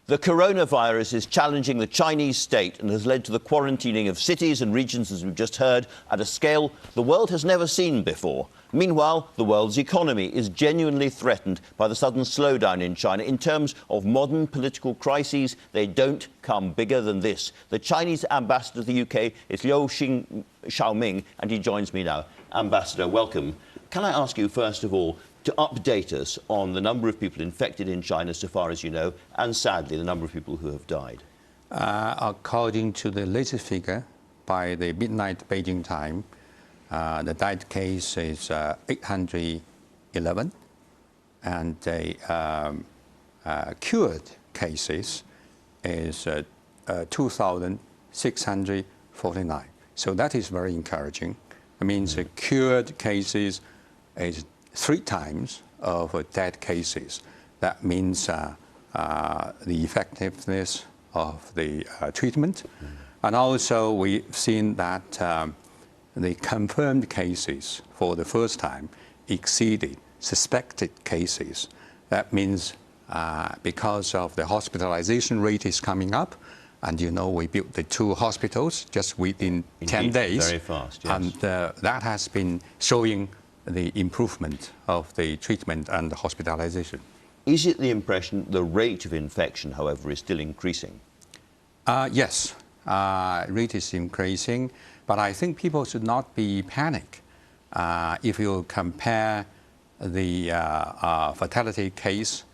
The coronavirus is challenging the Chinese state and has led to the quarantining of cities and regions, as we've just heard, at a scale the world has never seen before. Meanwhile, the world's economy is genuinely threatened by the sudden slowdown in China. In terms of modern political crises, they don't come bigger than this. The Chinese ambassador to the UK is Liu Xiaoming, and he joins me now. Ambassador, welcome. Can I ask you, first of all, to update us on the number of people infected in China so far as you know, and sadly, the number of people who have died? According to the latest figure, by the midnight Beijing time, the died case is 811, and the cured cases is 2,649. So that is very encouraging. It means the cured cases is 3 times of dead cases. That means the effectiveness of the treatment. And also we've seen that the confirmed cases for the first time exceeded suspected cases. That means because of the hospitalization rate is coming up, and you know we built the 2 hospitals just within 10 days. Very fast, yes. And that has been showing the improvement of the treatment and the hospitalization. Is it the impression the rate of infection, however, is still increasing? Yes, rate is increasing, but I think people should not be panicked. If you compare the fatality case,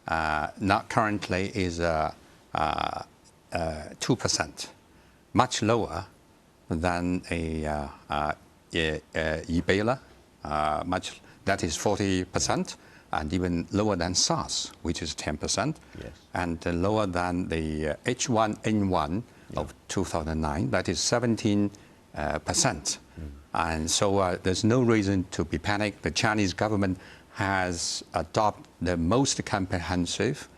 not currently is 2%, much lower than Ebola. That is 40%, and even lower than SARS, which is 10%, yes. And lower than the H1N1 of 2009, that is 17%. And so there's no reason to be panicked. The Chinese government has adopted the most comprehensive,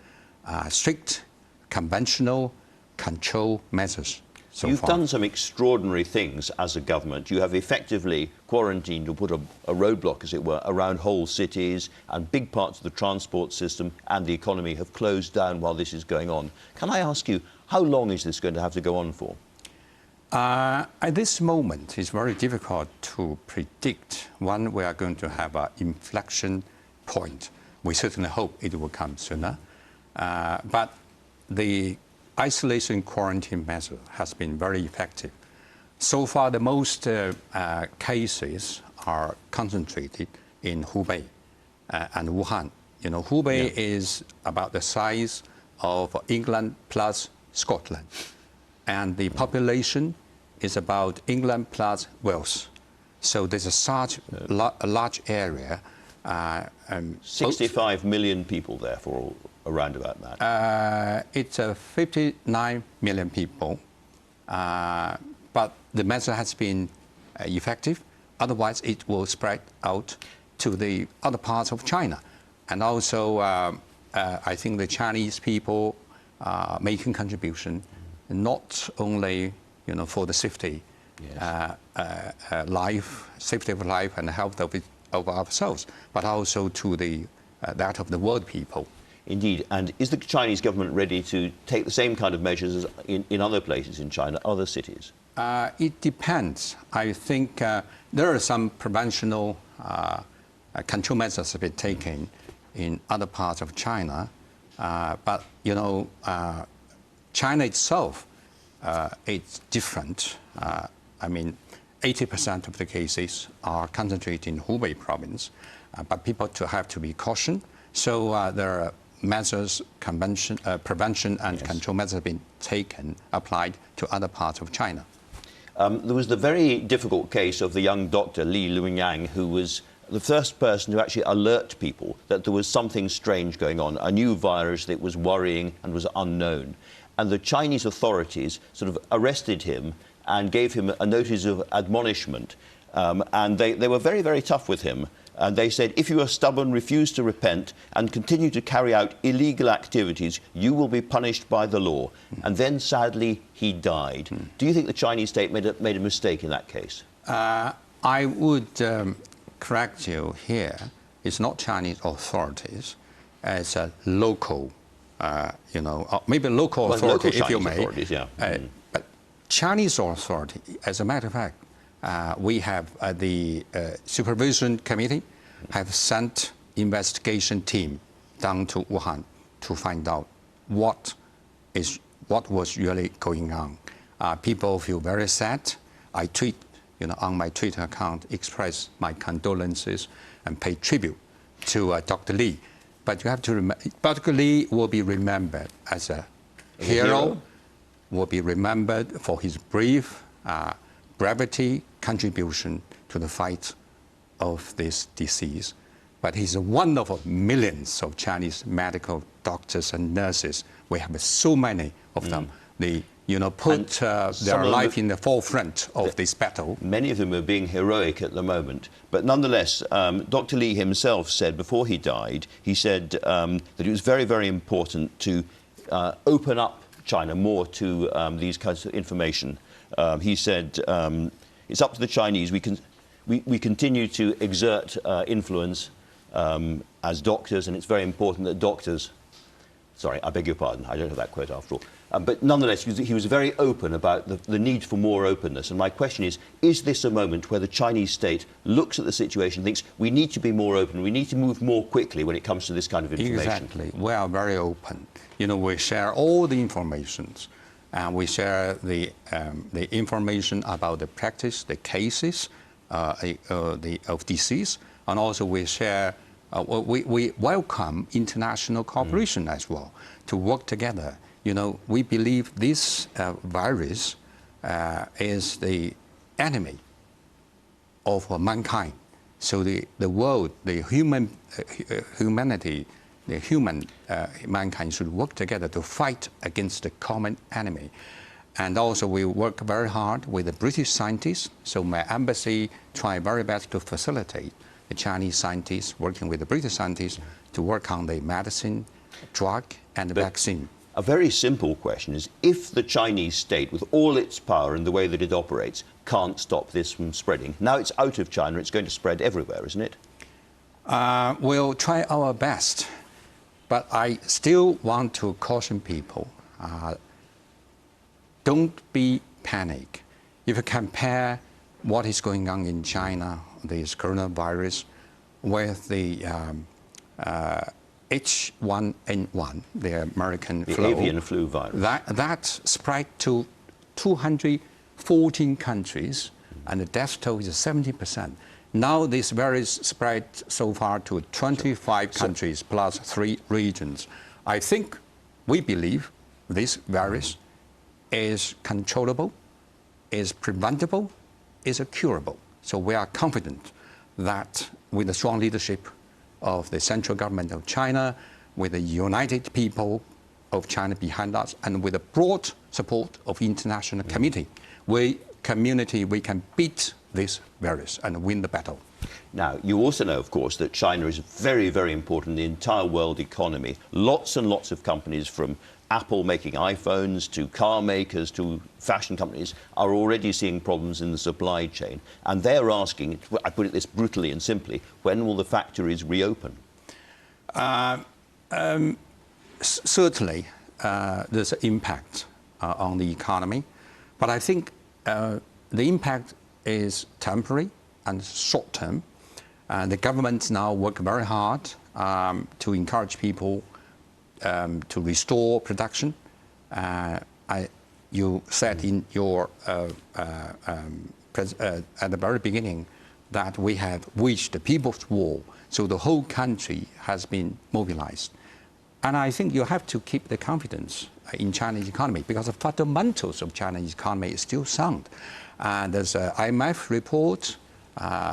strict, conventional control measures. You've done some extraordinary things as a government. You have effectively quarantined or put a roadblock, as it were, around whole cities, and big parts of the transport system and the economy have closed down while this is going on. Can I ask you, how long is this going to have to go on for? At this moment, it's very difficult to predict when we are going to have an inflection point. We certainly hope it will come sooner. But the isolation quarantine measure has been very effective. So far, the most cases are concentrated in Hubei and Wuhan. You know, Hubei is about the size of England plus Scotland, and the population is about England plus Wales. So there's a large area. 65 million people, therefore, around about that. It's 59 million people, but the measure has been effective. Otherwise, it will spread out to the other parts of China. And also, I think the Chinese people are making contribution, not only for the safety, safety of life and health of ourselves, but also to that of the world people. Indeed. And is the Chinese government ready to take the same kind of measures as in other places in China, other cities? It depends. I think there are some preventional control measures have been taken in other parts of China. But, China itself, it's different. I mean, 80% of the cases are concentrated in Hubei province, but people have to be cautioned. So there are measures, prevention and control measures have been taken, applied to other parts of China. There was the very difficult case of the young doctor, Li Wenliang, who was the first person to actually alert people that there was something strange going on, a new virus that was worrying and was unknown. And the Chinese authorities sort of arrested him and gave him a notice of admonishment. And they were very, very tough with him. And they said, if you are stubborn, refuse to repent, and continue to carry out illegal activities, you will be punished by the law. And then, sadly, he died. Do you think the Chinese state made a mistake in that case? I would correct you here. It's not Chinese authorities. It's local maybe local authority, if you may. Yeah. But Chinese authority, as a matter of fact, we have the supervision committee have sent investigation team down to Wuhan to find out what was really going on. People feel very sad. I tweet, on my Twitter account, express my condolences and pay tribute to Dr. Li. But you have to remember, Dr. Li will be remembered as a hero, will be remembered for his brief brevity contribution to the fight of this disease. But he's one of millions of Chinese medical doctors and nurses. We have so many of them. They, put their life in the forefront of this battle. Many of them are being heroic at the moment. But nonetheless, Dr. Li himself said before he died, he said that it was very, very important to open up China more to these kinds of information. He said, it's up to the Chinese. We continue to exert influence as doctors, and it's very important that doctors... Sorry, I beg your pardon. I don't have that quote after all. But nonetheless, he was very open about the need for more openness. And my question is this a moment where the Chinese state looks at the situation and thinks we need to be more open, we need to move more quickly when it comes to this kind of information? Exactly. We are very open. We share all the informations. And we share the information about the practice, the cases of disease. And also we share, we welcome international cooperation as well to work together. We believe this virus is the enemy of mankind. So the world, the humanity, mankind should work together to fight against the common enemy. And also we work very hard with the British scientists. So my embassy try very best to facilitate the Chinese scientists working with the British scientists to work on the medicine, drug, and the vaccine. A very simple question is, if the Chinese state, with all its power and the way that it operates, can't stop this from spreading, now it's out of China, it's going to spread everywhere, isn't it? We'll try our best. But I still want to caution people, don't be panic. If you compare what is going on in China, this coronavirus, with the H1N1, the American flu, avian flu virus, that spread to 214 countries, and the death toll is 70%. Now this virus spread so far to 25 countries plus 3 regions. I think we believe this virus is controllable, is preventable, is curable. So we are confident that with the strong leadership of the central government of China, with the united people of China behind us, and with the broad support of international community, we can beat this virus and win the battle. Now, you also know, of course, that China is very, very important in the entire world economy. Lots and lots of companies, from Apple making iPhones to car makers to fashion companies, are already seeing problems in the supply chain. And they're asking, I put it this brutally and simply, when will the factories reopen? Certainly, there's an impact on the economy. But I think the impact is temporary and short-term. The government now work very hard to encourage people to restore production. You said in your at the very beginning that we have waged the people's war, so the whole country has been mobilized. And I think you have to keep the confidence in Chinese economy, because the fundamentals of Chinese economy is still sound. There's an IMF report,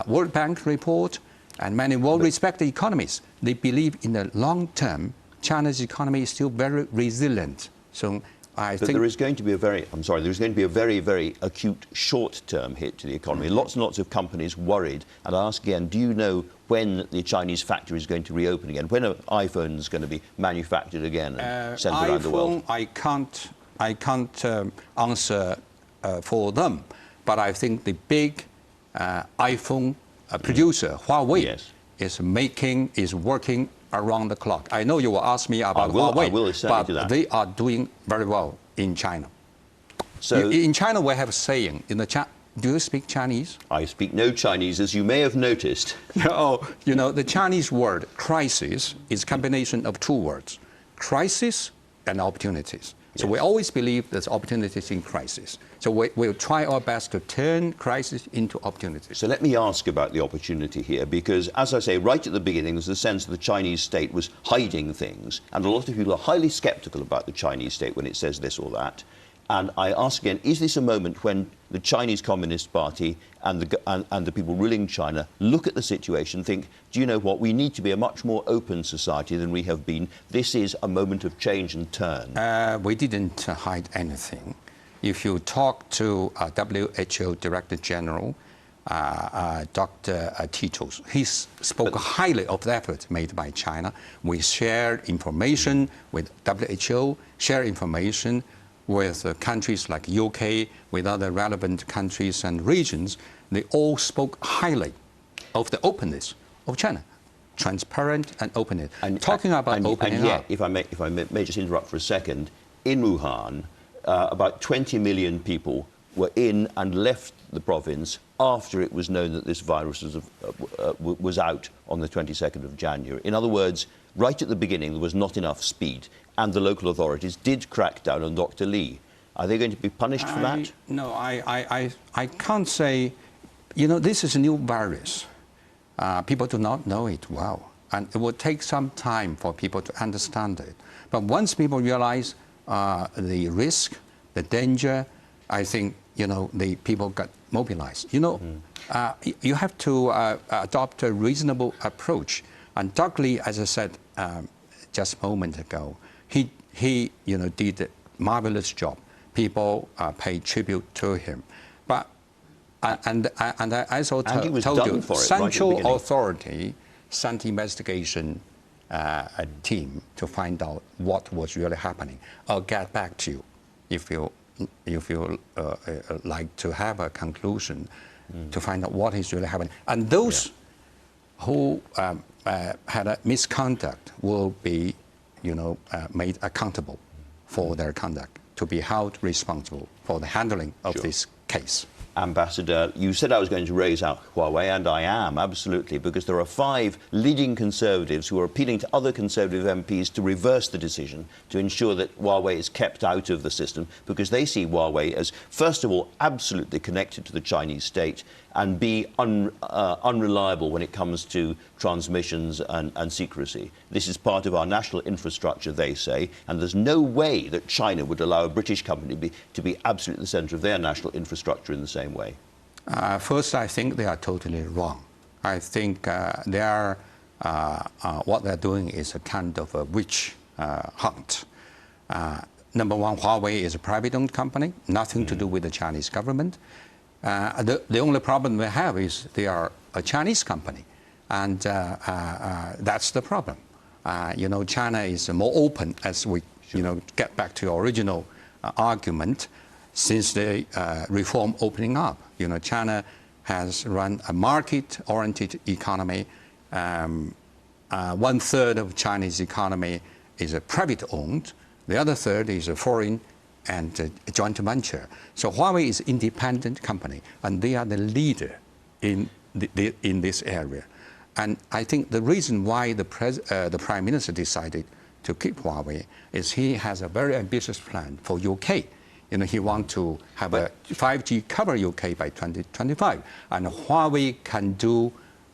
World Bank report, and many well-respected economists. They believe in the long term, China's economy is still very resilient. So I think there is going to be a very, there's going to be a very, very acute short-term hit to the economy. Lots and lots of companies worried. And I ask again, do you know when the Chinese factory is going to reopen again? When are iPhones going to be manufactured again and sent around the world? I can't answer for them. But I think the big iPhone producer, Huawei, yes, is working around the clock. I know you will ask me about Huawei, I will certainly but do that. they are doing very well in China. So In China, we have a saying, do you speak Chinese? I speak no Chinese, as you may have noticed. Oh, you know, the Chinese word crisis is a combination of two words, crisis and opportunities. So we always believe there's opportunities in crisis. So we'll try our best to turn crisis into opportunities. So let me ask about the opportunity here, because, as I say, right at the beginning, there's a sense that the Chinese state was hiding things, and a lot of people are highly sceptical about the Chinese state when it says this or that. And I ask again, is this a moment when the Chinese Communist Party and the people ruling China look at the situation and think, do you know what, we need to be a much more open society than we have been. This is a moment of change and turn. We didn't hide anything. If you talk to WHO Director General, Dr. Titos, he spoke highly of the efforts made by China. We shared information with WHO, shared information with countries like UK, with other relevant countries and regions. They all spoke highly of the openness of China, transparent and openness. And talking about opening and yet, up. if I may just interrupt for a second, in Wuhan, about 20 million people were in and left the province after it was known that this virus was out on the 22nd of January. In other words, right at the beginning, there was not enough speed, and the local authorities did crack down on Dr. Li. Are they going to be punished for that? No, I can't say. You know, this is a new virus. People do not know it well, and it will take some time for people to understand it. But once people realize the risk, the danger, I think, you know, the people got mobilized. You know, you have to adopt a reasonable approach. And Dr. Li, as I said just a moment ago, he you know, did a marvelous job. People paid tribute to him. But and I also told you, Central Authority sent investigation team to find out what was really happening. I'll get back to you if you like to have a conclusion to find out what is really happening. And those who had a misconduct will be, you know, made accountable for their conduct, to be held responsible for the handling of this case. Ambassador, you said I was going to raise out Huawei, and I am, absolutely, because there are 5 leading conservatives who are appealing to other conservative MPs to reverse the decision to ensure that Huawei is kept out of the system, because they see Huawei as, first of all, absolutely connected to the Chinese state, and B, unreliable when it comes to transmissions and secrecy. This is part of our national infrastructure, they say, and there's no way that China would allow a British company to be absolutely the centre of their national infrastructure in the same way. First, I think they are totally wrong. I think what they're doing is a kind of a witch hunt. Number one, Huawei is a private-owned company, nothing to do with the Chinese government. The only problem we have is they are a Chinese company, and that's the problem. You know, China is more open, as we you know, get back to your original argument, since the reform opening up. You know, China has run a market-oriented economy. 1/3 of Chinese economy is private-owned. The other third is a foreign and a joint venture. So Huawei is an independent company, and they are the leader in this area. And I think the reason why the Prime Minister decided to keep Huawei is he has a very ambitious plan for UK. You know, he wants to have a 5G cover UK by 2025, and Huawei can do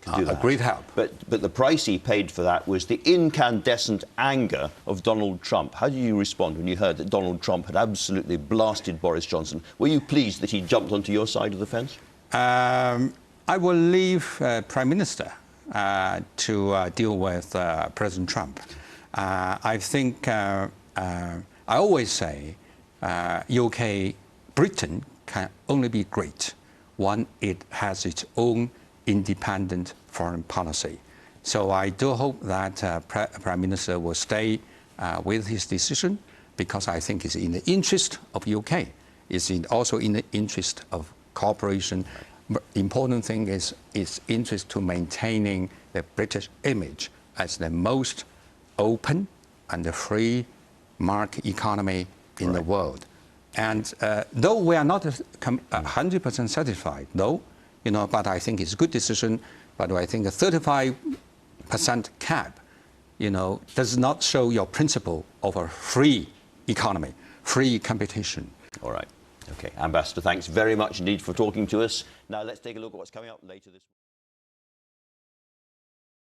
a great help. But the price he paid for that was the incandescent anger of Donald Trump. How did you respond when you heard that Donald Trump had absolutely blasted Boris Johnson? Were you pleased that he jumped onto your side of the fence? I will leave Prime Minister to deal with President Trump. I think I always say UK, Britain can only be great when it has its own independent foreign policy. So I do hope that Prime Minister will stay with his decision, because I think it's in the interest of UK. It's also in the interest of cooperation. But important thing is its interest to maintaining the British image as the most open and a free market economy in the world. And though we are not 100% satisfied, though, but I think it's a good decision. But I think a 35% cap, does not show your principle of a free economy, free competition. All right. Okay. Ambassador, thanks very much indeed for talking to us. Now let's take a look at what's coming up later this